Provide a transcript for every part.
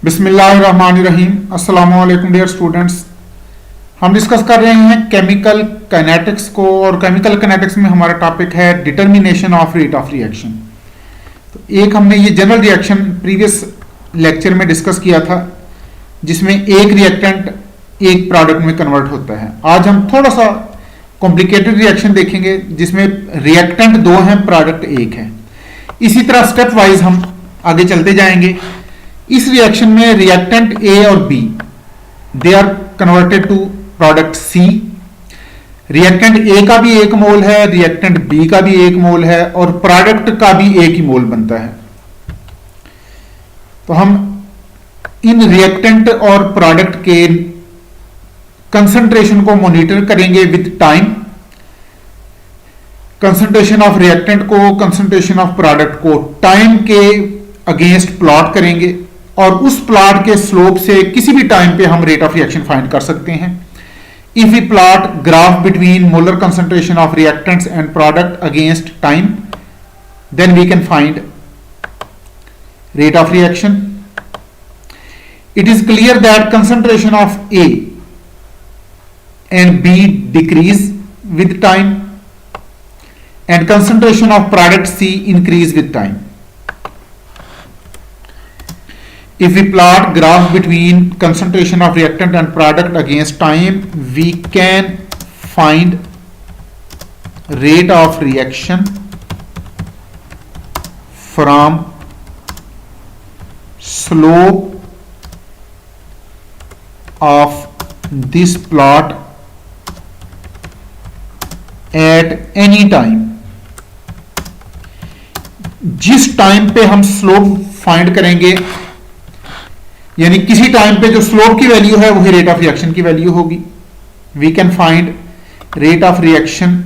बिस्मिल्लाहिर्रहमानिर्रहीम। अस्सलामु अलैकुम डियर स्टूडेंट्स। हम डिस्कस कर रहे हैं केमिकल काइनेटिक्स को, और केमिकल काइनेटिक्स में हमारा टॉपिक है determination of rate of reaction. तो एक हमने ये जनरल रिएक्शन प्रीवियस लेक्चर में डिस्कस किया था, जिसमें एक रिएक्टेंट एक प्रोडक्ट में कन्वर्ट होता है। आज हम थोड़ा सा कॉम्प्लिकेटेड रिएक्शन देखेंगे, जिसमें रिएक्टेंट दो हैं, प्रोडक्ट एक है। इसी तरह स्टेप वाइज हम आगे चलते जाएंगे। इस रिएक्शन में रिएक्टेंट ए और B they are converted to product C. Reactant A का भी एक मोल है, रिएक्टेंट बी का भी एक मोल है, और प्रोडक्ट का भी एक ही मोल बनता है। तो हम इन रिएक्टेंट और प्रोडक्ट के कंसंट्रेशन को मॉनिटर करेंगे with time. Concentration of reactant को, कंसंट्रेशन ऑफ प्रोडक्ट को टाइम के अगेंस्ट प्लॉट करेंगे, और उस प्लॉट के स्लोप से किसी भी टाइम पे हम रेट ऑफ रिएक्शन फाइंड कर सकते हैं। If we plot graph between molar concentration of reactants and product against time, then we can find rate of reaction. It is clear that concentration of A and B decrease with time, and concentration of product C increase with time. If we plot graph between concentration of reactant and product against time, we can find rate of reaction from slope of this plot at any time। जिस time पे हम slope find करेंगे, यानी किसी time पे जो slope की value है वही रेट ऑफ रिएक्शन की वैल्यू होगी। We can find rate of reaction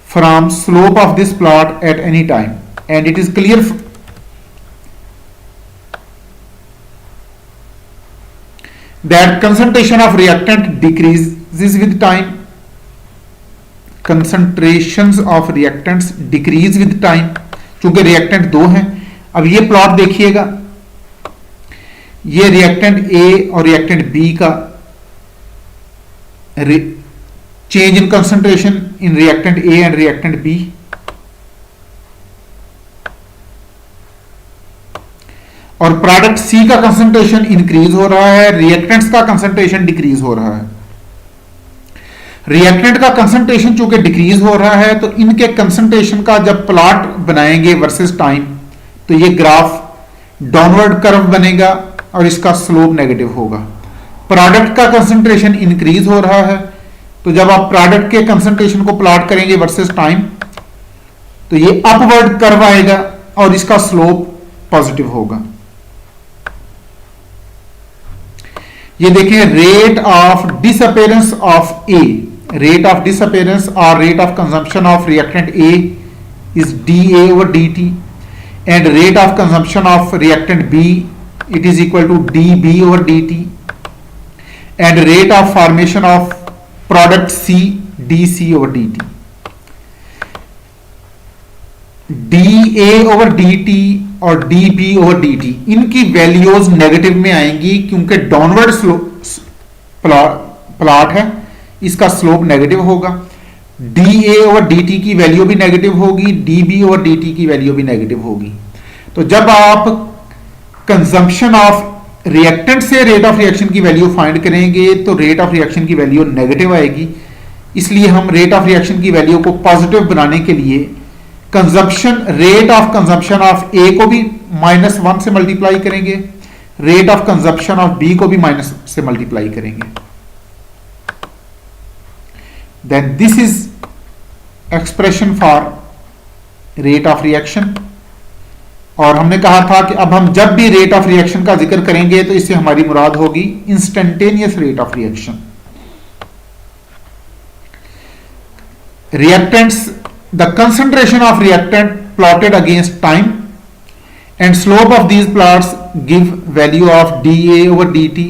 from slope of this plot at any time, and it is clear that concentration of reactant decreases with time। concentrations of reactants decrease with time, चूंकि reactant दो हैं। अब ये plot देखिएगा, ये reactant A और reactant B का change in concentration in reactant A and reactant B. और प्रोडक्ट सी का कंसंट्रेशन इंक्रीज हो रहा है, रिएक्टेंट्स का कंसंट्रेशन डिक्रीज हो रहा है। रिएक्टेंट का कंसंट्रेशन चूंकि डिक्रीज हो रहा है, तो इनके कंसंट्रेशन का जब प्लॉट बनाएंगे वर्सेस टाइम, तो ये ग्राफ डाउनवर्ड कर्व बनेगा और इसका स्लोप नेगेटिव होगा। प्रोडक्ट का कंसंट्रेशन इंक्रीज हो रहा है, तो जब आप प्रोडक्ट के कंसंट्रेशन को प्लॉट करेंगे वर्सेस टाइम, तो ये अपवर्ड कर्व आएगा और इसका स्लोप पॉजिटिव होगा। ये देखें, rate of disappearance of A, rate of disappearance और rate of consumption of reactant A is d A over d t, and rate of consumption of reactant B it is equal to d B over d t, and rate of formation of product C d C over d t. D A over d t और d B over d t, इनकी values negative में आएंगी, क्योंकि downward plot है, इसका slope negative होगा। D A over d t की value भी नेगेटिव होगी, d B over d t की वैल्यू भी नेगेटिव होगी। तो जब आप कंजम्पशन ऑफ रिएक्टेंट से रेट ऑफ रिएक्शन की वैल्यू फाइंड करेंगे, तो रेट ऑफ रिएक्शन की वैल्यू नेगेटिव आएगी। इसलिए हम रेट ऑफ रिएक्शन की वैल्यू को पॉजिटिव बनाने के लिए consumption, rate of consumption of A को भी -1 से मल्टीप्लाई करेंगे, rate of consumption of B को भी माइनस से मल्टीप्लाई करेंगे। Then this is expression for rate of reaction. और हमने कहा था कि अब हम जब भी रेट ऑफ रिएक्शन का जिक्र करेंगे, तो इससे हमारी मुराद होगी instantaneous rate of reaction. Reactants, the concentration of reactant plotted against time, and slope of these plots give value of dA over dt,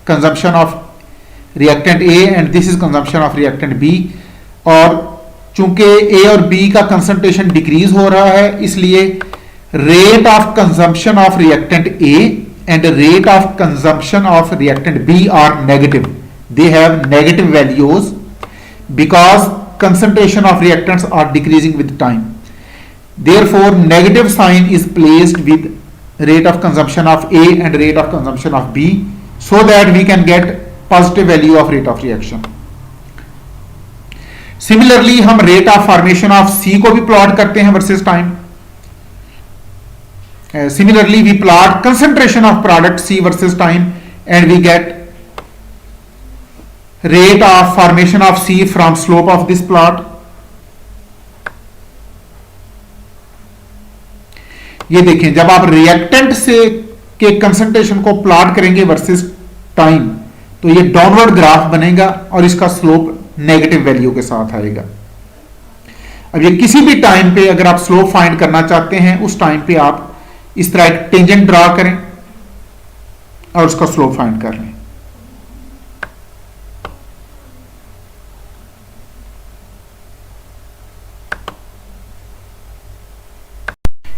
consumption of reactant A, and this is consumption of reactant B। और चूंकि A और B का concentration decrease हो रहा है, इसलिए rate of consumption of reactant A and rate of consumption of reactant B are negative. They have negative values because concentration of reactants are decreasing with time. Therefore, negative sign is placed with rate of consumption of A and rate of consumption of B so that we can get positive value of rate of reaction. Similarly, हम rate of formation of C को भी plot करते हैं versus time. Similarly, we plot concentration of product C versus time and we get rate of formation of C from slope of this plot. ये देखें, जब आप reactant से के कंसंट्रेशन को प्लॉट करेंगे वर्सेस टाइम तो ये डाउनवर्ड ग्राफ बनेगा और इसका स्लोप नेगेटिव वैल्यू के साथ आएगा. अब ये किसी भी टाइम पे अगर आप स्लोप फाइंड करना चाहते हैं उस टाइम पे आप इस तरह एक टेंजेंट ड्रा करें और उसका स्लोप फाइंड कर लें.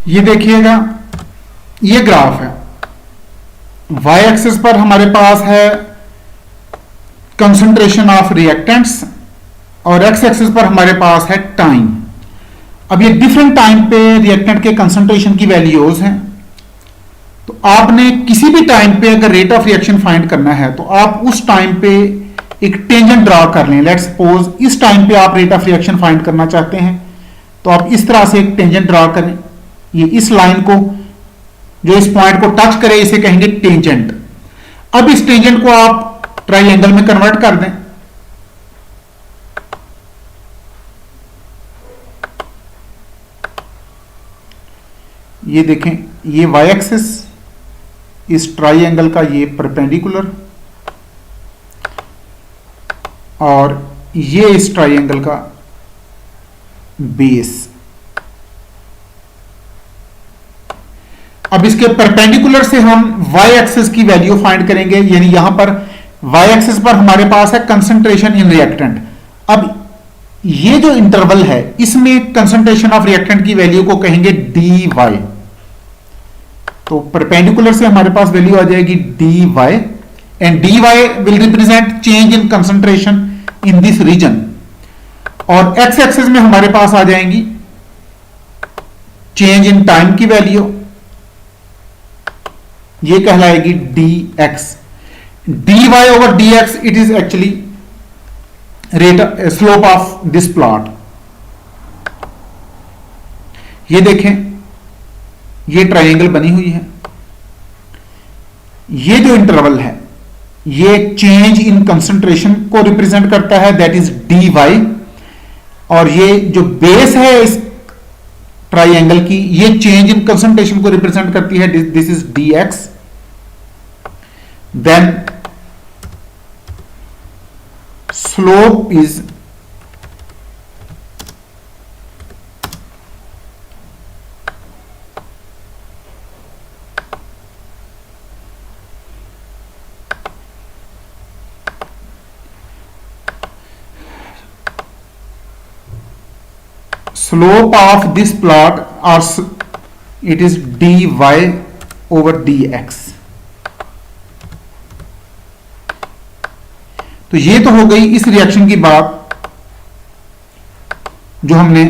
ये देखिएगा, ये ग्राफ है. y एक्सिस पर हमारे पास है कंसंट्रेशन ऑफ रिएक्टेंट्स और x एक्सिस पर हमारे पास है टाइम. अब ये डिफरेंट टाइम पे रिएक्टेंट के कंसंट्रेशन की वैल्यूज हैं. तो आपने किसी भी टाइम पे अगर रेट ऑफ रिएक्शन फाइंड करना है तो आप उस टाइम पे एक टेंजेंट ड्रा कर लें. लेट्स सपोज इस टाइम पे आप रेट ऑफ रिएक्शन फाइंड करना चाहते हैं तो आप इस तरह से एक टेंजेंट ड्रा करें. ये इस लाइन को जो इस पॉइंट को टच करे इसे कहेंगे टेंजेंट. अब इस टेंजेंट को आप ट्राइएंगल में कन्वर्ट कर दें. ये देखें, ये y एक्सिस इस ट्राइएंगल का ये परपेंडिकुलर और ये इस ट्राइएंगल का बेस. अब इसके परपेंडिकुलर से हम y एक्सिस की वैल्यू फाइंड करेंगे. यानी यहां पर y एक्सिस पर हमारे पास है कंसंट्रेशन इन रिएक्टेंट. अब ये जो इंटरवल है इसमें कंसंट्रेशन ऑफ रिएक्टेंट की वैल्यू को कहेंगे dy. तो परपेंडिकुलर से हमारे पास वैल्यू आ जाएगी dy and dy will represent change in concentration in this region. और x एक्सिस में हमारे पास आ जाएंगी चेंज इन टाइम की वैल्यू. ये कहलाएगी dx. dy over dx it is actually rate slope of this plot. ये देखें, ये ट्रायंगल बनी हुई है. ये जो इंटरवल है ये चेंज इन कंसंट्रेशन को रिप्रेजेंट करता है, दैट इज dy. और ये जो बेस है इस ट्रायंगल की ये चेंज इन कंसंट्रेशन को रिप्रेजेंट करती है, this is dx. Then slope is slope of this plot or it is dy over dx. तो ये तो हो गई इस रिएक्शन की बात जो हमने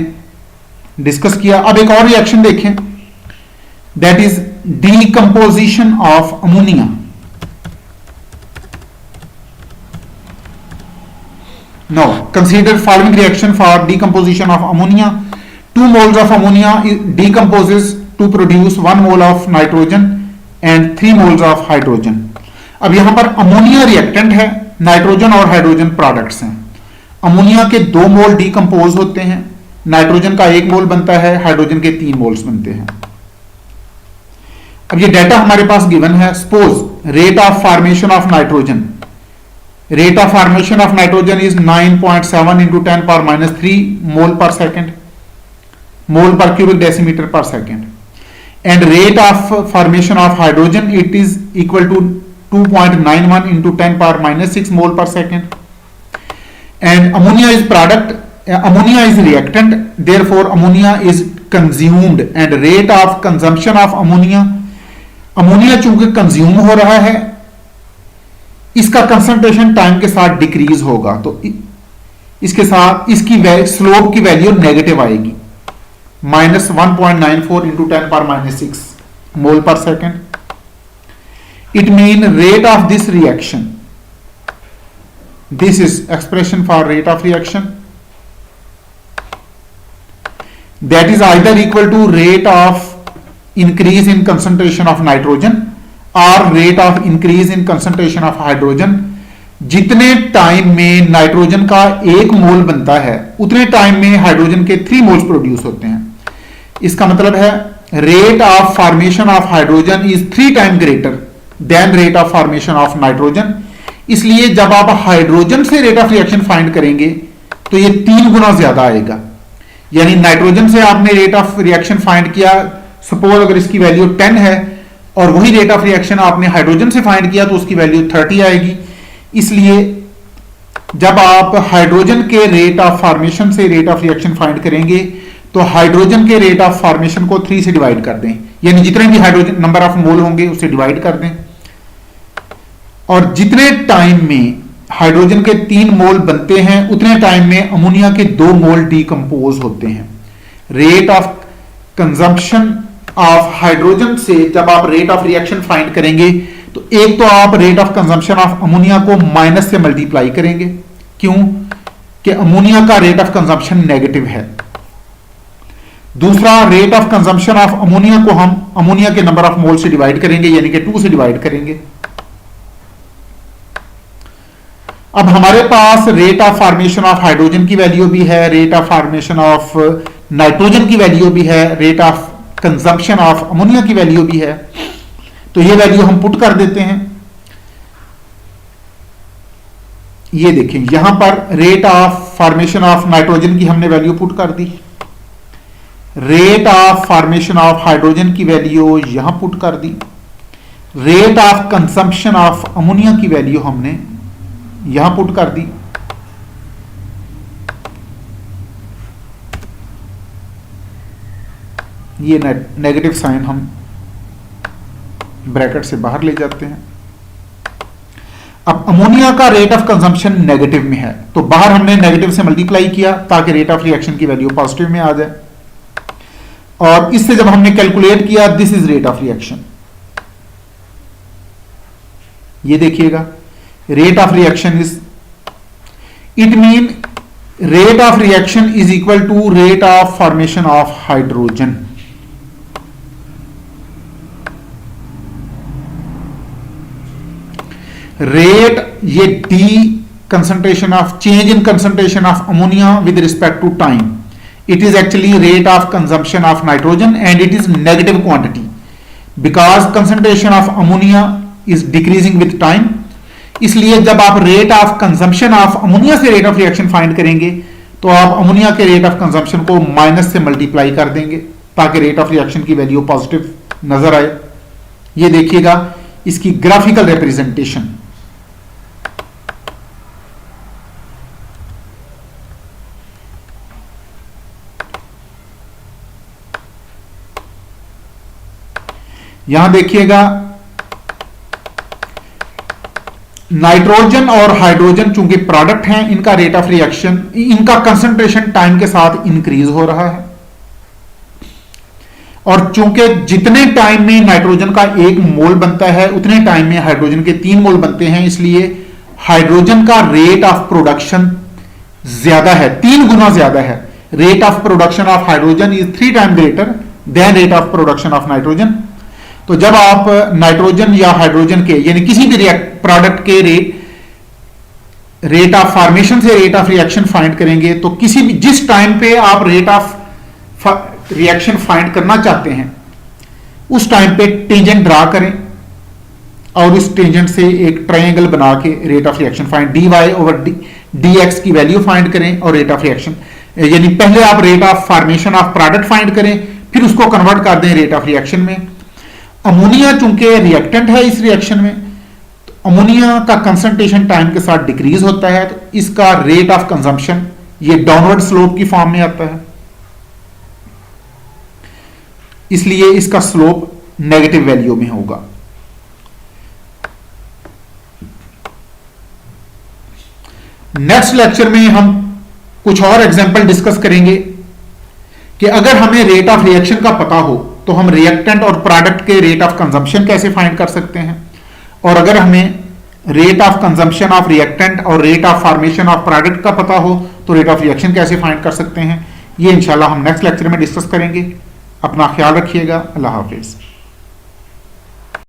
डिस्कस किया. अब एक और रिएक्शन देखें, that is decomposition of ammonia. Now consider following reaction for decomposition of ammonia. 2 moles of ammonia decomposes to produce 1 mole of nitrogen and 3 moles of hydrogen. अब यहां पर अमोनिया रिएक्टेंट है, नाइट्रोजन और हाइड्रोजन प्रोडक्ट्स हैं. Ammonia के 2 मोल decompose होते हैं, nitrogen का 1 मोल बनता है, हाइड्रोजन के 3 मोल्स बनते हैं. अब ये डाटा हमारे पास गिवन है. Suppose rate of formation of nitrogen, rate of formation of nitrogen is 9.7 into 10 power minus 3 mole per second, mole per cubic decimeter per second. And rate of formation of hydrogen, it is equal to 2.91 into 10 power minus 6 mole per second. And ammonia is product, ammonia is reactant, therefore ammonia is consumed, and rate of consumption of ammonia ammonia चूंकि consume हो रहा है, इसका concentration time के साथ decrease होगा, तो इसके साथ इसकी स्लोप की वैल्यू नेगेटिव आएगी, -1.94 इंटू 10⁻⁻6 मोल पर second. It mean rate of this reaction, this is expression for rate of reaction, that is either equal to rate of increase in concentration of nitrogen or rate of increase in concentration of hydrogen. जितने time में nitrogen का 1 मोल बनता है उतने time में hydrogen के 3 moles produce होते हैं. इसका मतलब है rate of formation of hydrogen is 3 time greater than rate of formation of nitrogen. इसलिए जब आप हाइड्रोजन से रेट ऑफ रिएक्शन फाइंड करेंगे तो ये 3 गुना ज्यादा आएगा. यानी नाइट्रोजन से आपने रेट ऑफ रिएक्शन फाइंड किया, सपोज अगर इसकी वैल्यू 10 है और वही रेट ऑफ रिएक्शन आपने हाइड्रोजन से फाइंड किया तो उसकी वैल्यू 30 आएगी. इसलिए जब आप हाइड्रोजन के रेट ऑफ फॉर्मेशन से रेट ऑफ रिएक्शन फाइंड करेंगे तो हाइड्रोजन के रेट ऑफ फॉर्मेशन को 3 से डिवाइड कर दें, यानी जितने भी हाइड्रोजन नंबर ऑफ मोल होंगे उससे डिवाइड कर दें, और जितने टाइम में हाइड्रोजन के 3 मोल बनते हैं उतने टाइम में अमोनिया के 2 मोल डिकम्पोज होते हैं. Rate of consumption of hydrogen से जब आप रेट ऑफ रिएक्शन फाइंड करेंगे तो एक तो आप rate of consumption of ammonia को माइनस से मल्टीप्लाई करेंगे, क्यों कि अमोनिया का रेट ऑफ कंजम्पशन नेगेटिव है. दूसरा, rate of consumption of ammonia को हम अमोनिया के नंबर ऑफ मोल से डिवाइड करेंगे, यानी कि 2 से डिवाइड करेंगे. अब हमारे पास rate of formation of hydrogen की वैल्यू भी है, rate of formation of nitrogen की वैल्यू भी है, rate of consumption of ammonia की वैल्यू भी है. तो ये वैल्यू हम पुट कर देते हैं. ये देखें यहां पर rate of formation of nitrogen की हमने वैल्यू पुट कर दी, rate of formation of hydrogen की वैल्यू यहां पुट कर दी, rate of consumption of ammonia की वैल्यू हमने यहां पुट कर दी. ये नेगेटिव साइन हम ब्रैकेट से बाहर ले जाते हैं. अब अमोनिया का रेट ऑफ कंजम्पशन नेगेटिव में है तो बाहर हमने नेगेटिव से मल्टीप्लाई किया ताकि रेट ऑफ रिएक्शन की वैल्यू पॉजिटिव में आ जाए, और इससे जब हमने कैलकुलेट किया this is rate of reaction. ये देखिएगा rate of reaction is, it mean rate of reaction is equal to rate of formation of hydrogen. Rate ये D concentration of change in concentration of ammonia with respect to time. It is actually rate of consumption of nitrogen and it is negative quantity because concentration of ammonia is decreasing with time. इसलिए जब आप rate of consumption of ammonia से rate of reaction find करेंगे तो आप ammonia के rate of consumption को minus से मल्टीप्लाई कर देंगे ताकि रेट ऑफ रिएक्शन की वैल्यू पॉजिटिव नजर आए. ये देखिएगा इसकी ग्राफिकल रिप्रेजेंटेशन. यहां देखिएगा नाइट्रोजन और हाइड्रोजन चूंकि प्रोडक्ट हैं, इनका रेट ऑफ रिएक्शन, इनका कंसंट्रेशन टाइम के साथ इंक्रीज हो रहा है, और चूंकि जितने टाइम में नाइट्रोजन का 1 मोल बनता है उतने टाइम में हाइड्रोजन के 3 मोल बनते हैं, इसलिए हाइड्रोजन का रेट ऑफ प्रोडक्शन ज्यादा है, 3 गुना ज्यादा है. Rate of production of hydrogen is 3 time greater than rate of production of nitrogen. तो जब आप नाइट्रोजन या हाइड्रोजन के यानी किसी भी प्रोडक्ट के रेट ऑफ फॉर्मेशन से रेट ऑफ रिएक्शन फाइंड करेंगे तो किसी भी जिस टाइम पे आप रेट ऑफ रिएक्शन फाइंड करना चाहते हैं उस टाइम पे टेंजेंट ड्रा करें और उस टेंजेंट से एक ट्रायंगल बना के rate of reaction find dy over dx की वैल्यू फाइंड करें और रेट ऑफ रिएक्शन, यानी पहले आप rate of formation of product find करें फिर उसको कन्वर्ट कर दें रेट ऑफ रिएक्शन में. अमोनिया चूंकि रिएक्टेंट है इस रिएक्शन में, तो अमोनिया का कंसंट्रेशन टाइम के साथ डिक्रीज होता है तो इसका रेट ऑफ कंजम्पशन ये डाउनवर्ड स्लोप की फॉर्म में आता है, इसलिए इसका स्लोप नेगेटिव वैल्यू में होगा। नेक्स्ट लेक्चर में हम कुछ और एग्जांपल डिस्कस करेंगे कि अगर हमें रेट ऑफ रिएक्शन का पता हो तो हम रिएक्टेंट और प्रोडक्ट के रेट ऑफ कंजम्पशन कैसे फाइंड कर सकते हैं, और अगर हमें rate of consumption of reactant और rate of formation of product का पता हो तो रेट ऑफ रिएक्शन कैसे फाइंड कर सकते हैं। ये इंशाल्लाह हम नेक्स्ट लेक्चर में डिस्कस करेंगे। अपना ख्याल रखिएगा। अल्लाह हाफिज।